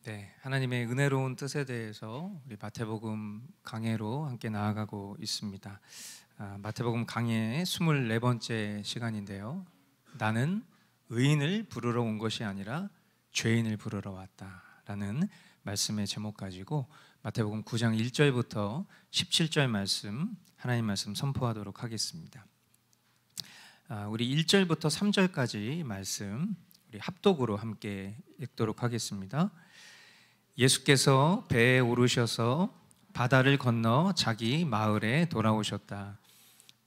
네, 하나님의 은혜로운 뜻에 대해서 우리 마태복음 강해로 함께 나아가고 있습니다. 마태복음 강해의 24번째 시간인데요. 나는 의인을 부르러 온 것이 아니라 죄인을 부르러 왔다라는 말씀의 제목 가지고 마태복음 9장 1절부터 17절 말씀, 하나님 말씀 선포하도록 하겠습니다. 우리 1절부터 3절까지 말씀 우리 합독으로 함께 읽도록 하겠습니다. 예수께서 배에 오르셔서 바다를 건너 자기 마을에 돌아오셨다.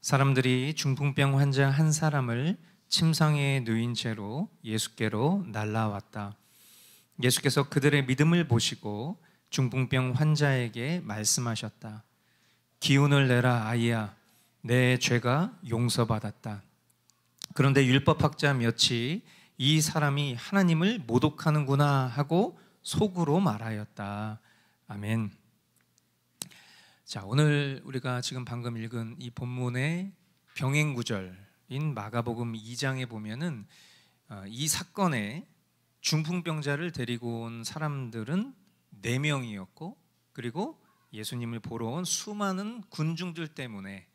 사람들이 중풍병 환자 한 사람을 침상에 누인 채로 예수께로 날라왔다. 예수께서 그들의 믿음을 보시고 중풍병 환자에게 말씀하셨다. 기운을 내라 아이야, 내 죄가 용서받았다. 그런데 율법학자 몇이 이 사람이 하나님을 모독하는구나 하고 속으로 말하였다. 아멘. 자, 오늘 우리가 지금 방금 읽은 이 본문의 병행 구절인 마가복음 2장에 보면은 이 사건에 중풍병자를 데리고 온 사람들은 4명이었고, 그리고 예수님을 보러 온 수많은 군중들 때문에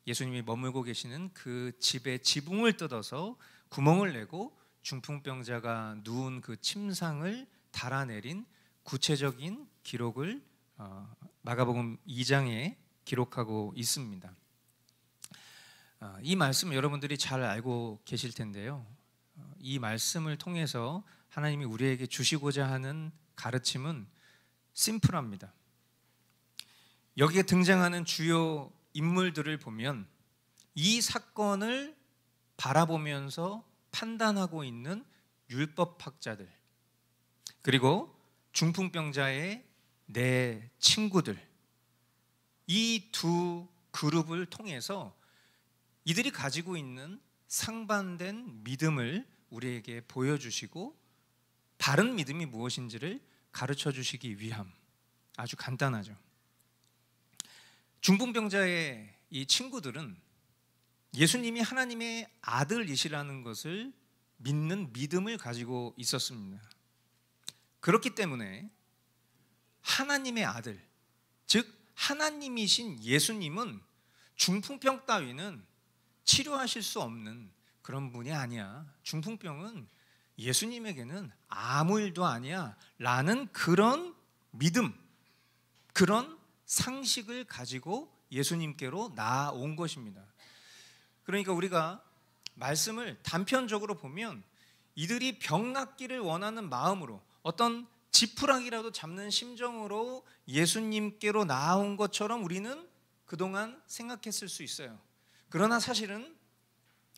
예수님이 머물고 계시는 그 집의 지붕을 뜯어서 구멍을 내고 중풍병자가 누운 그 침상을 달아내린 구체적인 기록을 마가복음 2장에 기록하고 있습니다. 이 말씀 여러분들이 잘 알고 계실 텐데요. 이 말씀을 통해서 하나님이 우리에게 주시고자 하는 가르침은 심플합니다. 여기에 등장하는 주요 인물들을 보면 이 사건을 바라보면서 판단하고 있는 율법학자들, 그리고 중풍병자의 4 친구들, 이 두 그룹을 통해서 이들이 가지고 있는 상반된 믿음을 우리에게 보여주시고 바른 믿음이 무엇인지를 가르쳐 주시기 위함. 아주 간단하죠. 중풍병자의 이 친구들은 예수님이 하나님의 아들이시라는 것을 믿는 믿음을 가지고 있었습니다. 그렇기 때문에 하나님의 아들, 즉 하나님이신 예수님은 중풍병 따위는 치료하실 수 없는 그런 분이 아니야. 중풍병은 예수님에게는 아무 일도 아니야 라는 그런 믿음, 그런 상식을 가지고 예수님께로 나아온 것입니다. 그러니까 우리가 말씀을 단편적으로 보면 이들이 병 낫기를 원하는 마음으로, 어떤 지푸라기라도 잡는 심정으로 예수님께로 나아온 것처럼 우리는 그동안 생각했을 수 있어요. 그러나 사실은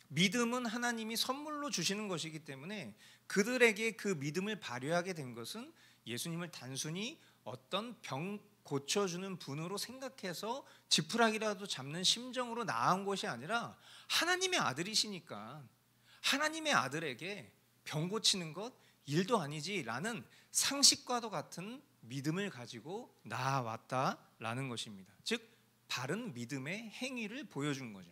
믿음은 하나님이 선물로 주시는 것이기 때문에 그들에게 그 믿음을 발휘하게 된 것은 예수님을 단순히 어떤 병 고쳐주는 분으로 생각해서 지푸라기라도 잡는 심정으로 나아온 것이 아니라 하나님의 아들이시니까 하나님의 아들에게 병 고치는 것 일도 아니지라는 상식과도 같은 믿음을 가지고 나아왔다라는 것입니다. 즉 바른 믿음의 행위를 보여준 거죠.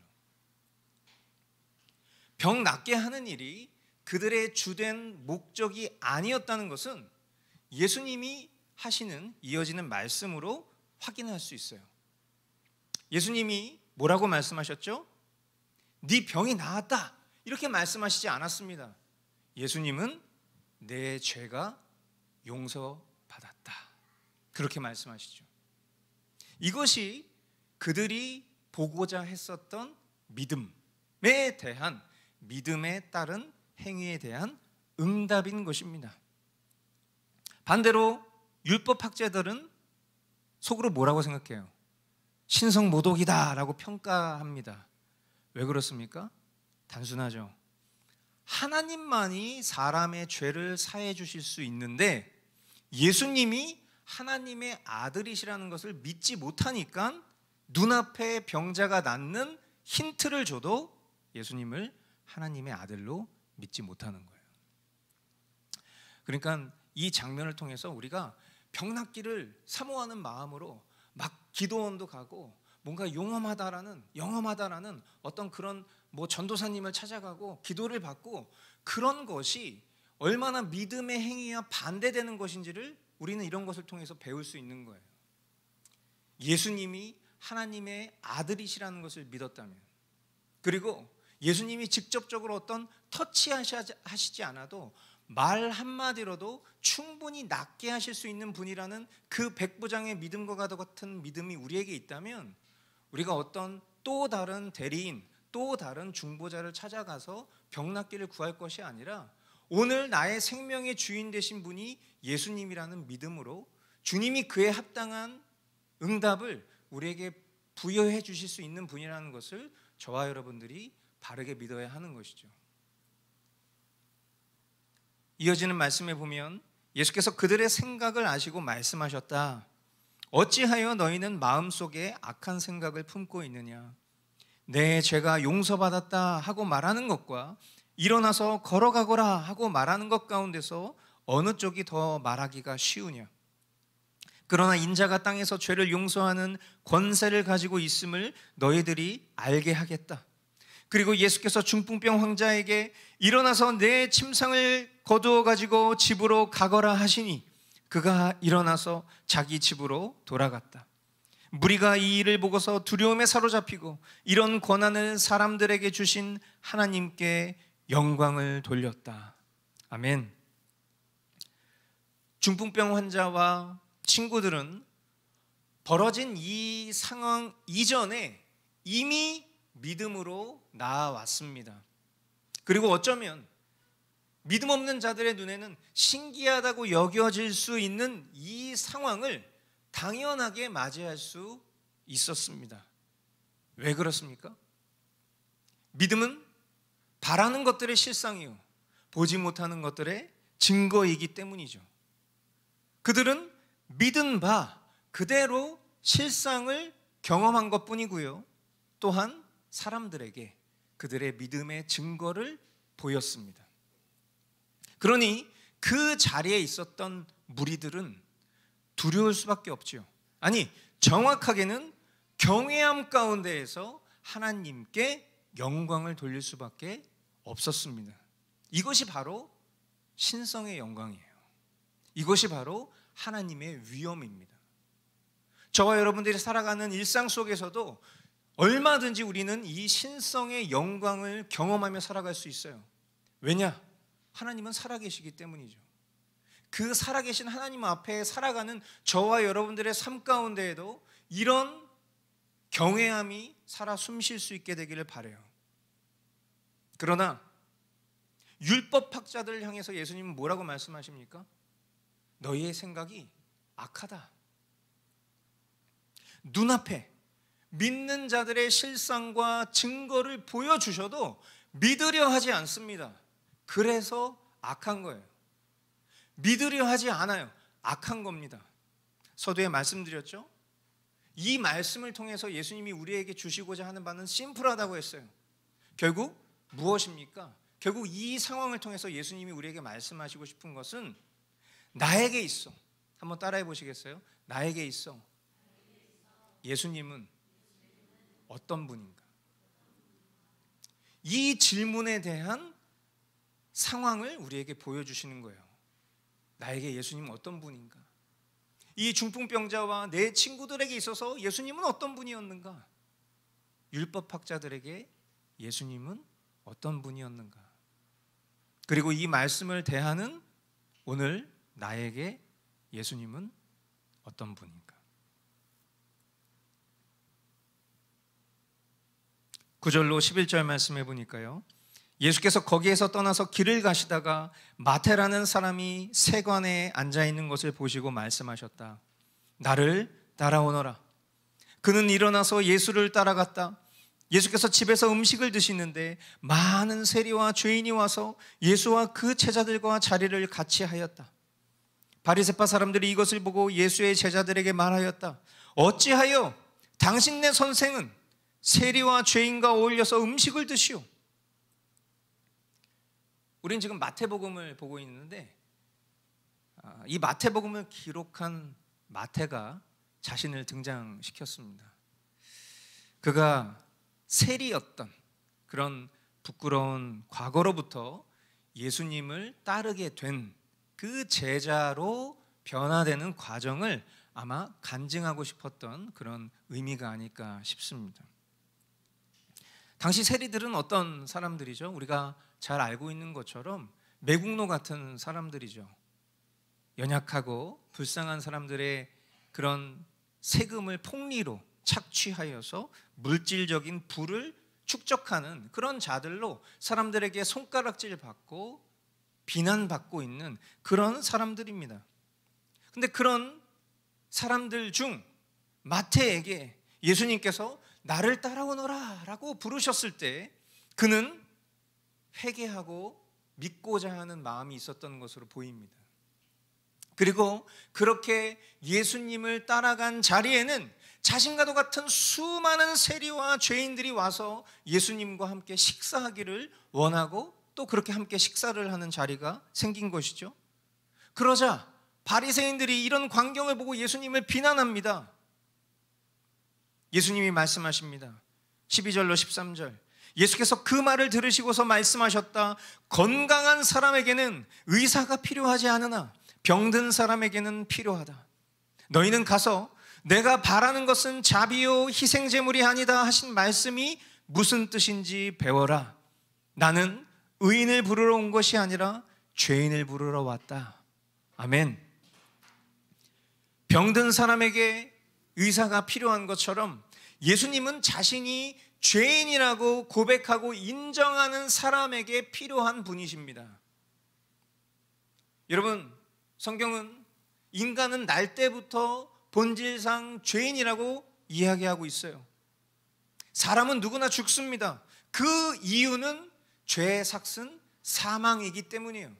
병 낫게 하는 일이 그들의 주된 목적이 아니었다는 것은 예수님이 하시는 이어지는 말씀으로 확인할 수 있어요. 예수님이 뭐라고 말씀하셨죠? 네 병이 나았다 이렇게 말씀하시지 않았습니다. 예수님은 내 죄가 용서받았다 그렇게 말씀하시죠. 이것이 그들이 보고자 했었던 믿음에 대한, 믿음에 따른 행위에 대한 응답인 것입니다. 반대로 율법학자들은 속으로 뭐라고 생각해요? 신성모독이다 라고 평가합니다. 왜 그렇습니까? 단순하죠. 하나님만이 사람의 죄를 사해 주실 수 있는데 예수님이 하나님의 아들이시라는 것을 믿지 못하니까 눈앞에 병자가 낫는 힌트를 줘도 예수님을 하나님의 아들로 믿지 못하는 거예요. 그러니까 이 장면을 통해서 우리가 병 낫기를 사모하는 마음으로 막 기도원도 가고 뭔가 영험하다라는 어떤 그런 전도사님을 찾아가고 기도를 받고 그런 것이 얼마나 믿음의 행위와 반대되는 것인지를 우리는 이런 것을 통해서 배울 수 있는 거예요. 예수님이 하나님의 아들이시라는 것을 믿었다면, 그리고 예수님이 직접적으로 어떤 터치하시지 않아도 말 한마디로도 충분히 낫게 하실 수 있는 분이라는 그 백부장의 믿음과 같은 믿음이 우리에게 있다면, 우리가 어떤 또 다른 대리인, 또 다른 중보자를 찾아가서 병 낫기를 구할 것이 아니라 오늘 나의 생명의 주인 되신 분이 예수님이라는 믿음으로 주님이 그에 합당한 응답을 우리에게 부여해 주실 수 있는 분이라는 것을 저와 여러분들이 바르게 믿어야 하는 것이죠. 이어지는 말씀에 보면 예수께서 그들의 생각을 아시고 말씀하셨다. 어찌하여 너희는 마음속에 악한 생각을 품고 있느냐. 내 죄가 용서받았다 하고 말하는 것과 일어나서 걸어가거라 하고 말하는 것 가운데서 어느 쪽이 더 말하기가 쉬우냐. 그러나 인자가 땅에서 죄를 용서하는 권세를 가지고 있음을 너희들이 알게 하겠다. 그리고 예수께서 중풍병 환자에게 일어나서 내 침상을 거두어 가지고 집으로 가거라 하시니 그가 일어나서 자기 집으로 돌아갔다. 무리가 이 일을 보고서 두려움에 사로잡히고 이런 권한을 사람들에게 주신 하나님께 영광을 돌렸다. 아멘. 중풍병 환자와 친구들은 벌어진 이 상황 이전에 이미 믿음으로 나아왔습니다. 그리고 어쩌면 믿음 없는 자들의 눈에는 신기하다고 여겨질 수 있는 이 상황을 당연하게 맞이할 수 있었습니다. 왜 그렇습니까? 믿음은 바라는 것들의 실상이요, 보지 못하는 것들의 증거이기 때문이죠. 그들은 믿은 바 그대로 실상을 경험한 것뿐이고요, 또한 사람들에게 그들의 믿음의 증거를 보였습니다. 그러니 그 자리에 있었던 무리들은 두려울 수밖에 없지요. 아니, 정확하게는 경외함 가운데에서 하나님께 영광을 돌릴 수밖에 없었습니다. 이것이 바로 신성의 영광이에요. 이것이 바로 하나님의 위엄입니다. 저와 여러분들이 살아가는 일상 속에서도 얼마든지 우리는 이 신성의 영광을 경험하며 살아갈 수 있어요. 왜냐? 하나님은 살아계시기 때문이죠. 그 살아계신 하나님 앞에 살아가는 저와 여러분들의 삶 가운데에도 이런 경외함이 살아 숨쉴 수 있게 되기를 바라요. 그러나 율법학자들을 향해서 예수님은 뭐라고 말씀하십니까? 너희의 생각이 악하다. 눈앞에 믿는 자들의 실상과 증거를 보여주셔도 믿으려 하지 않습니다. 그래서 악한 거예요. 믿으려 하지 않아요. 악한 겁니다. 서두에 말씀드렸죠? 이 말씀을 통해서 예수님이 우리에게 주시고자 하는 바는 심플하다고 했어요. 결국 무엇입니까? 결국 이 상황을 통해서 예수님이 우리에게 말씀하시고 싶은 것은 나에게 있어. 한번 따라해 보시겠어요? 나에게 있어. 예수님은 어떤 분인가? 이 질문에 대한 상황을 우리에게 보여주시는 거예요. 나에게 예수님은 어떤 분인가? 이 중풍병자와 내 친구들에게 있어서 예수님은 어떤 분이었는가? 율법학자들에게 예수님은 어떤 분이었는가? 그리고 이 말씀을 대하는 오늘 나에게 예수님은 어떤 분인가? 9절로 11절 말씀해 보니까요, 예수께서 거기에서 떠나서 길을 가시다가 마태라는 사람이 세관에 앉아있는 것을 보시고 말씀하셨다. 나를 따라오너라. 그는 일어나서 예수를 따라갔다. 예수께서 집에서 음식을 드시는데 많은 세리와 죄인이 와서 예수와 그 제자들과 자리를 같이 하였다. 바리새파 사람들이 이것을 보고 예수의 제자들에게 말하였다. 어찌하여 당신네 선생은 세리와 죄인과 어울려서 음식을 드시오? 우리는 지금 마태복음을 보고 있는데 이 마태복음을 기록한 마태가 자신을 등장시켰습니다. 그가 세리였던 그런 부끄러운 과거로부터 예수님을 따르게 된 그 제자로 변화되는 과정을 아마 간증하고 싶었던 그런 의미가 아닐까 싶습니다. 당시 세리들은 어떤 사람들이죠? 우리가 잘 알고 있는 것처럼 매국노 같은 사람들이죠. 연약하고 불쌍한 사람들의 그런 세금을 폭리로 착취하여서 물질적인 부를 축적하는 그런 자들로 사람들에게 손가락질 받고 비난받고 있는 그런 사람들입니다. 근데 그런 사람들 중 마태에게 예수님께서 나를 따라오너라 라고 부르셨을 때 그는 회개하고 믿고자 하는 마음이 있었던 것으로 보입니다. 그리고 그렇게 예수님을 따라간 자리에는 자신과도 같은 수많은 세리와 죄인들이 와서 예수님과 함께 식사하기를 원하고 또 그렇게 함께 식사를 하는 자리가 생긴 것이죠. 그러자 바리새인들이 이런 광경을 보고 예수님을 비난합니다. 예수님이 말씀하십니다. 12절로 13절. 예수께서 그 말을 들으시고서 말씀하셨다. 건강한 사람에게는 의사가 필요하지 않으나 병든 사람에게는 필요하다. 너희는 가서 내가 바라는 것은 자비요 희생제물이 아니다 하신 말씀이 무슨 뜻인지 배워라. 나는 의인을 부르러 온 것이 아니라 죄인을 부르러 왔다. 아멘. 병든 사람에게 의사가 필요한 것처럼 예수님은 자신이 죄인이라고 고백하고 인정하는 사람에게 필요한 분이십니다. 여러분, 성경은 인간은 날 때부터 본질상 죄인이라고 이야기하고 있어요. 사람은 누구나 죽습니다. 그 이유는 죄의 삭은 사망이기 때문이에요.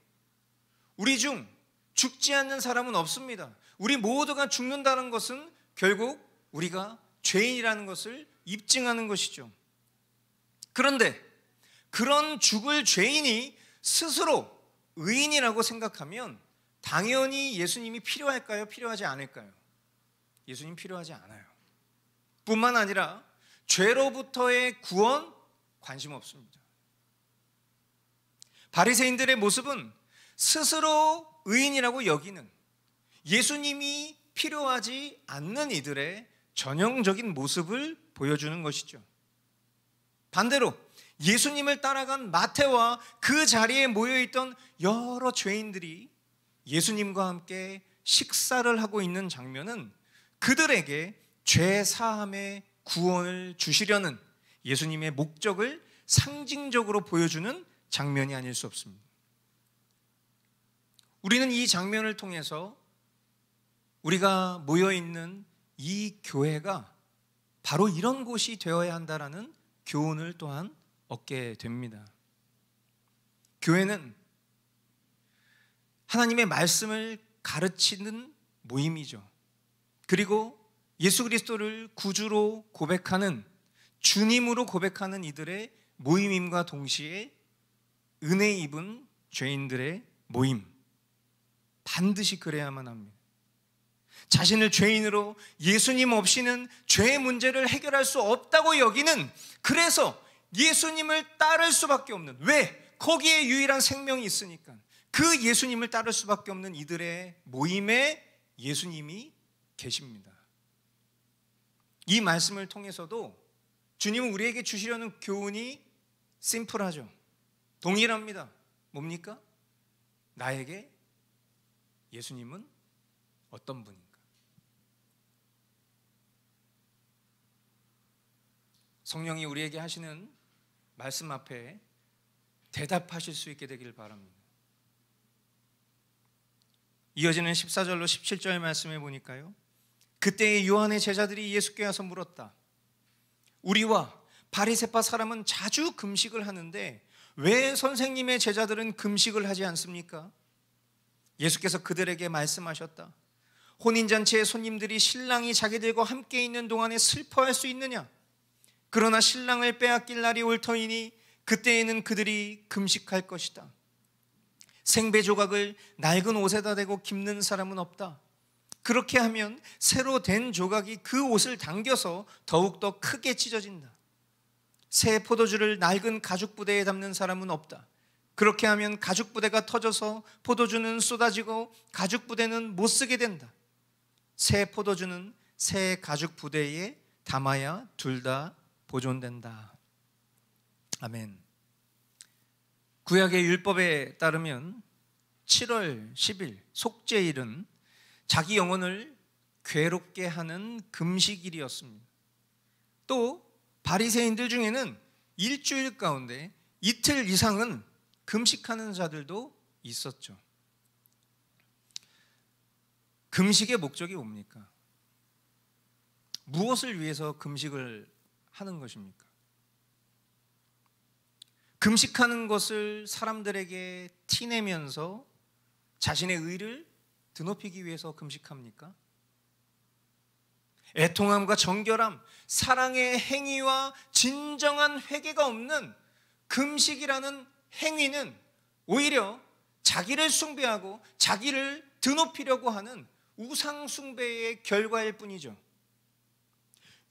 우리 중 죽지 않는 사람은 없습니다. 우리 모두가 죽는다는 것은 결국 우리가 죄인이라는 것을 입증하는 것이죠. 그런데 그런 죽을 죄인이 스스로 의인이라고 생각하면 당연히 예수님이 필요할까요? 필요하지 않을까요? 예수님 필요하지 않아요. 뿐만 아니라 죄로부터의 구원 관심 없습니다. 바리새인들의 모습은 스스로 의인이라고 여기는 예수님이 필요하지 않는 이들의 전형적인 모습을 보여주는 것이죠. 반대로 예수님을 따라간 마태와 그 자리에 모여있던 여러 죄인들이 예수님과 함께 식사를 하고 있는 장면은 그들에게 죄 사함의 구원을 주시려는 예수님의 목적을 상징적으로 보여주는 장면이 아닐 수 없습니다. 우리는 이 장면을 통해서 우리가 모여있는 이 교회가 바로 이런 곳이 되어야 한다라는 교훈을 또한 얻게 됩니다. 교회는 하나님의 말씀을 가르치는 모임이죠. 그리고 예수 그리스도를 구주로 고백하는, 주님으로 고백하는 이들의 모임임과 동시에 은혜 입은 죄인들의 모임, 반드시 그래야만 합니다. 자신을 죄인으로 예수님 없이는 죄의 문제를 해결할 수 없다고 여기는, 그래서 예수님을 따를 수밖에 없는, 왜? 거기에 유일한 생명이 있으니까 그 예수님을 따를 수밖에 없는 이들의 모임에 예수님이 계십니다. 이 말씀을 통해서도 주님은 우리에게 주시려는 교훈이 심플하죠. 동일합니다. 뭡니까? 나에게 예수님은 어떤 분인가? 성령이 우리에게 하시는 말씀 앞에 대답하실 수 있게 되길 바랍니다. 이어지는 14절로 17절 말씀에 보니까요, 그때의 요한의 제자들이 예수께 와서 물었다. 우리와 바리새파 사람은 자주 금식을 하는데 왜 선생님의 제자들은 금식을 하지 않습니까? 예수께서 그들에게 말씀하셨다. 혼인잔치에 손님들이 신랑이 자기들과 함께 있는 동안에 슬퍼할 수 있느냐? 그러나 신랑을 빼앗길 날이 올 터이니 그때에는 그들이 금식할 것이다. 생배 조각을 낡은 옷에다 대고 깁는 사람은 없다. 그렇게 하면 새로 된 조각이 그 옷을 당겨서 더욱더 크게 찢어진다. 새 포도주를 낡은 가죽 부대에 담는 사람은 없다. 그렇게 하면 가죽 부대가 터져서 포도주는 쏟아지고 가죽 부대는 못 쓰게 된다. 새 포도주는 새 가죽 부대에 담아야 둘 다 보존된다. 아멘. 구약의 율법에 따르면 7월 10일 속죄일은 자기 영혼을 괴롭게 하는 금식일이었습니다. 또 바리새인들 중에는 일주일 가운데 이틀 이상은 금식하는 자들도 있었죠. 금식의 목적이 뭡니까? 무엇을 위해서 금식을 하는 것입니까? 금식하는 것을 사람들에게 티내면서 자신의 의를 드높이기 위해서 금식합니까? 애통함과 정결함, 사랑의 행위와 진정한 회개가 없는 금식이라는 행위는 오히려 자기를 숭배하고 자기를 드높이려고 하는 우상 숭배의 결과일 뿐이죠.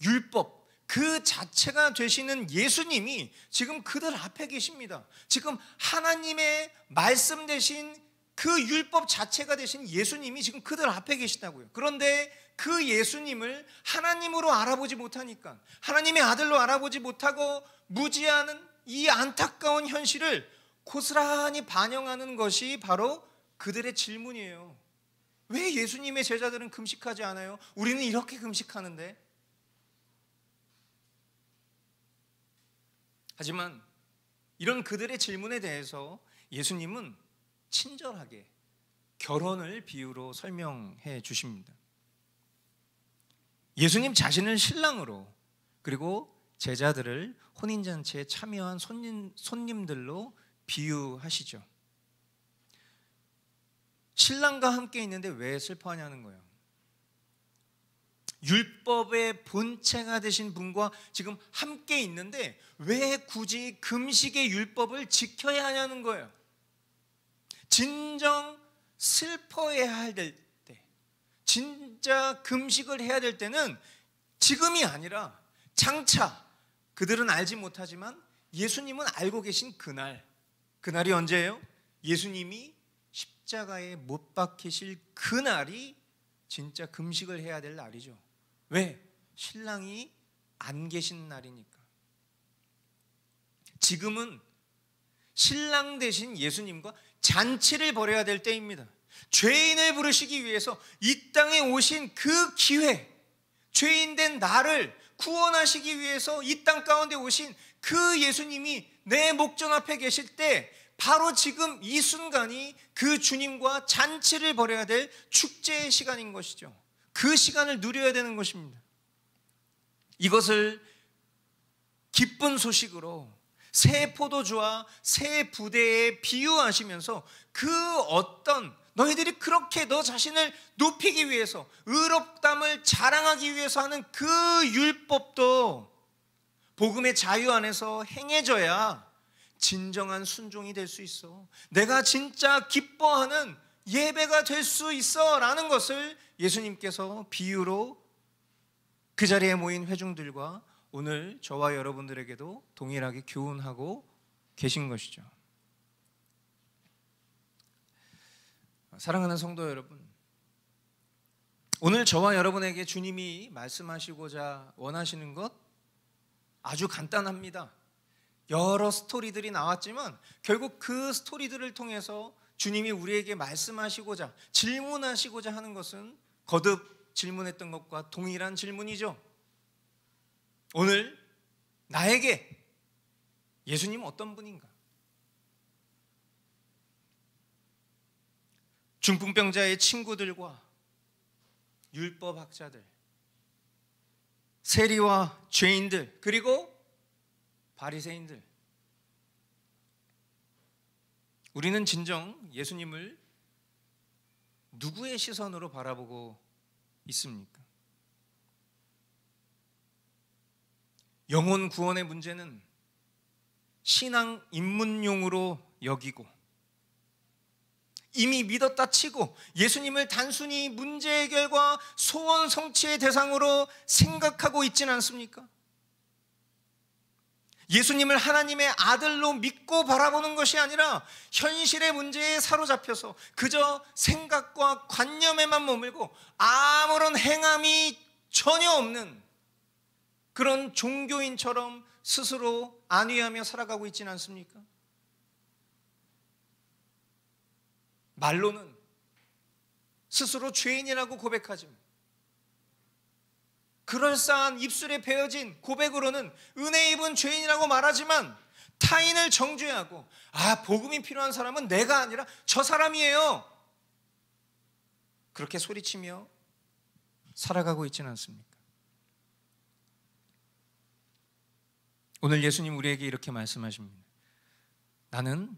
율법 그 자체가 되시는 예수님이 지금 그들 앞에 계십니다. 지금 하나님의 말씀 되신 그 율법 자체가 되신 예수님이 지금 그들 앞에 계시다고요. 그런데 그 예수님을 하나님으로 알아보지 못하니까, 하나님의 아들로 알아보지 못하고 무지하는 이 안타까운 현실을 고스란히 반영하는 것이 바로 그들의 질문이에요. 왜 예수님의 제자들은 금식하지 않아요? 우리는 이렇게 금식하는데. 하지만 이런 그들의 질문에 대해서 예수님은 친절하게 결혼을 비유로 설명해 주십니다. 예수님 자신을 신랑으로, 그리고 제자들을 혼인잔치에 참여한 손님들로 비유하시죠. 신랑과 함께 있는데 왜 슬퍼하냐는 거예요. 율법의 본체가 되신 분과 지금 함께 있는데 왜 굳이 금식의 율법을 지켜야 하냐는 거예요. 진정 슬퍼해야 할 때, 진짜 금식을 해야 될 때는 지금이 아니라 장차, 그들은 알지 못하지만 예수님은 알고 계신 그날이 언제예요? 예수님이 십자가에 못 박히실 그날이 진짜 금식을 해야 될 날이죠. 왜? 신랑이 안 계신 날이니까. 지금은 신랑 되신 예수님과 잔치를 벌여야 될 때입니다. 죄인을 부르시기 위해서 이 땅에 오신 그 기회, 죄인된 나를 구원하시기 위해서 이 땅 가운데 오신 그 예수님이 내 목전 앞에 계실 때 바로 지금 이 순간이 그 주님과 잔치를 벌여야 될 축제의 시간인 것이죠. 그 시간을 누려야 되는 것입니다. 이것을 기쁜 소식으로 새 포도주와 새 부대에 비유하시면서 그 어떤 너희들이 그렇게 너 자신을 높이기 위해서 의롭담을 자랑하기 위해서 하는 그 율법도 복음의 자유 안에서 행해져야 진정한 순종이 될 수 있어. 내가 진짜 기뻐하는 예배가 될 수 있어 라는 것을 예수님께서 비유로 그 자리에 모인 회중들과 오늘 저와 여러분들에게도 동일하게 교훈하고 계신 것이죠. 사랑하는 성도 여러분, 오늘 저와 여러분에게 주님이 말씀하시고자 원하시는 것 아주 간단합니다. 여러 스토리들이 나왔지만 결국 그 스토리들을 통해서 주님이 우리에게 말씀하시고자, 질문하시고자 하는 것은 거듭 질문했던 것과 동일한 질문이죠. 오늘 나에게 예수님 어떤 분인가? 중풍병자의 친구들과 율법학자들, 세리와 죄인들, 그리고 바리새인들, 우리는 진정 예수님을 누구의 시선으로 바라보고 있습니까? 영혼 구원의 문제는 신앙 입문용으로 여기고 이미 믿었다 치고 예수님을 단순히 문제 해결과 소원 성취의 대상으로 생각하고 있지는 않습니까? 예수님을 하나님의 아들로 믿고 바라보는 것이 아니라 현실의 문제에 사로잡혀서 그저 생각과 관념에만 머물고 아무런 행함이 전혀 없는 그런 종교인처럼 스스로 안위하며 살아가고 있지는 않습니까? 말로는 스스로 죄인이라고 고백하지만 그럴싸한 입술에 베어진 고백으로는 은혜 입은 죄인이라고 말하지만 타인을 정죄하고 복음이 필요한 사람은 내가 아니라 저 사람이에요, 그렇게 소리치며 살아가고 있지는 않습니까? 오늘 예수님 우리에게 이렇게 말씀하십니다. 나는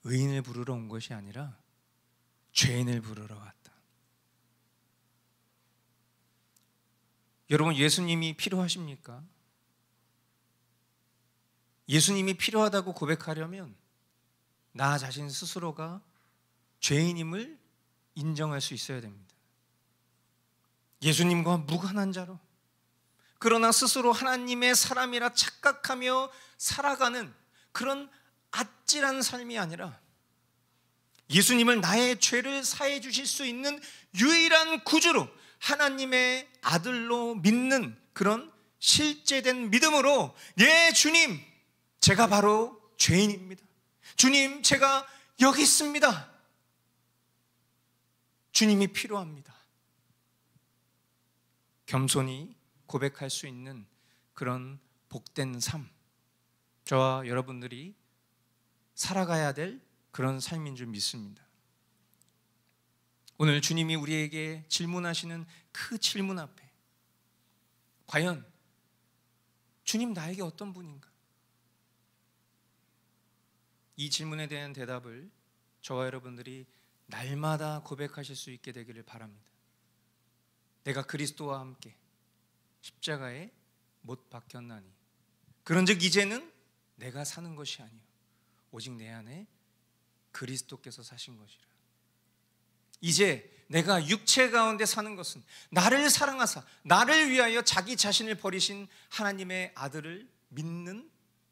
의인을 부르러 온 것이 아니라 죄인을 부르러 왔다. 여러분, 예수님이 필요하십니까? 예수님이 필요하다고 고백하려면 나 자신 스스로가 죄인임을 인정할 수 있어야 됩니다. 예수님과 무관한 자로, 그러나 스스로 하나님의 사람이라 착각하며 살아가는 그런 아찔한 삶이 아니라 예수님을 나의 죄를 사해 주실 수 있는 유일한 구주로 하나님의 아들로 믿는 그런 실제된 믿음으로, 예 주님, 제가 바로 죄인입니다. 주님, 제가 여기 있습니다. 주님이 필요합니다. 겸손히 고백할 수 있는 그런 복된 삶, 저와 여러분들이 살아가야 될 그런 삶인 줄 믿습니다. 오늘 주님이 우리에게 질문하시는 그 질문 앞에 과연 주님 나에게 어떤 분인가? 이 질문에 대한 대답을 저와 여러분들이 날마다 고백하실 수 있게 되기를 바랍니다. 내가 그리스도와 함께 십자가에 못 박혔나니 그런즉 이제는 내가 사는 것이 아니요 오직 내 안에 그리스도께서 사신 것이라. 이제 내가 육체 가운데 사는 것은 나를 사랑하사 나를 위하여 자기 자신을 버리신 하나님의 아들을 믿는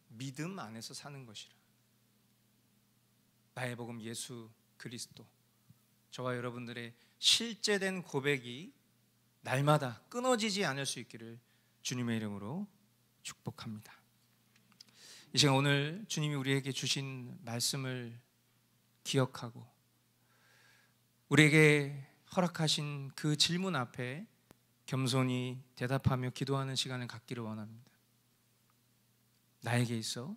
믿음 안에서 사는 것이라. 나의 복음 예수 그리스도, 저와 여러분들의 실제된 고백이 날마다 끊어지지 않을 수 있기를 주님의 이름으로 축복합니다. 이 시간 오늘 주님이 우리에게 주신 말씀을 기억하고 우리에게 허락하신 그 질문 앞에 겸손히 대답하며 기도하는 시간을 갖기를 원합니다. 나에게 있어